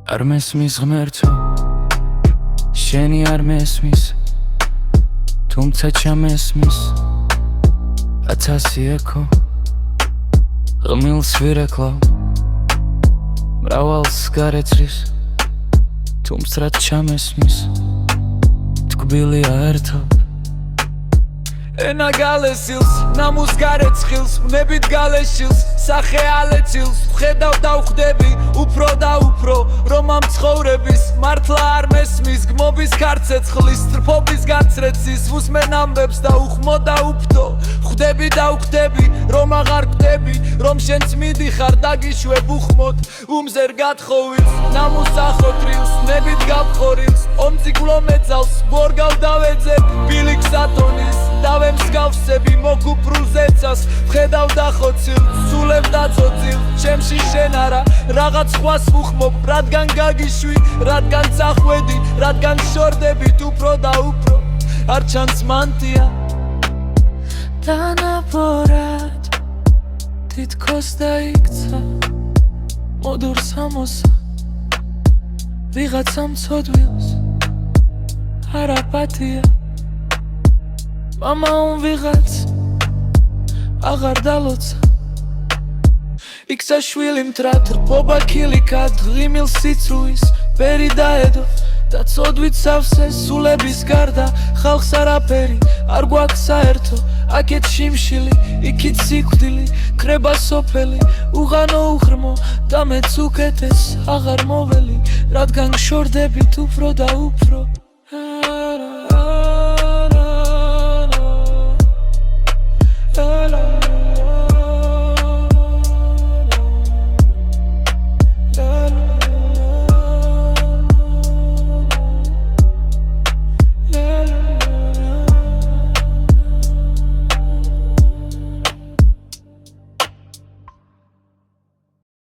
არ მესმის ღმერთო, შენი არ მესმის, თუმცა ჩამესმის 1000 ექო ღმილს ვირეკლავ, მრავალს გარეცრის, თუმცა რაც ჩამესმის თკბილია ერთად. ენა გალესილს, ნამუს გარეცხილს, ვნებით გალეშილს, სახე ალეცილს, ვხედავ და ვხვდები, უფრო და უფრო, რომ ამ ცხოვრების მართლა არ მესმის, გმობის ქარცეცხლის, სტრფობის გაცრეცის, ვუსმენ ამბებს და უხმო და უფდო, ხვდები და ვხვდები, რომ აღარ კვდები, რომ შენც მიდიხარ დაგიშვებ უხმოდ, უმზერ გათხოვილს, ნამუს ახოთრილს, ვნებით გავხორილს, ომძიგვლო მეძავს, ბორგავ დავეძებ, ბილიქს ატონის, დავემსგავსები მოგუპრულ ზეცას, ვხედავ და ხოცილ, სულებ და წოწილ, ჩემში შენ არა, რაღაც ხვას ვუხმობ, რადგან გაგიშვი, რადგან წახვედი, რადგან შორდებით უფრო და უფრო, არ ჩანს მანტია დანაბორად, თითქოს დაიქცა, მოდურს ამოსა, ვიღაცამ ცოდვილს, არაპათია მამა ვიღაც აღარ დალოცა, იქცა შვილი მტრად, რბობა ქილიკად, ღიმილ სიცრუის ბერი დაედო და ცოდვით სავსე სულების გარდა, ხალხს არაფერი არ გვაქვს საერთო, აქეთ შიმშილი, იქით სიკვდილი, ქრება სოფელი, უღანო უღრმო და მეც უკეთეს აღარ მოველი, რადგან გშორდებით უფრო და უფრო.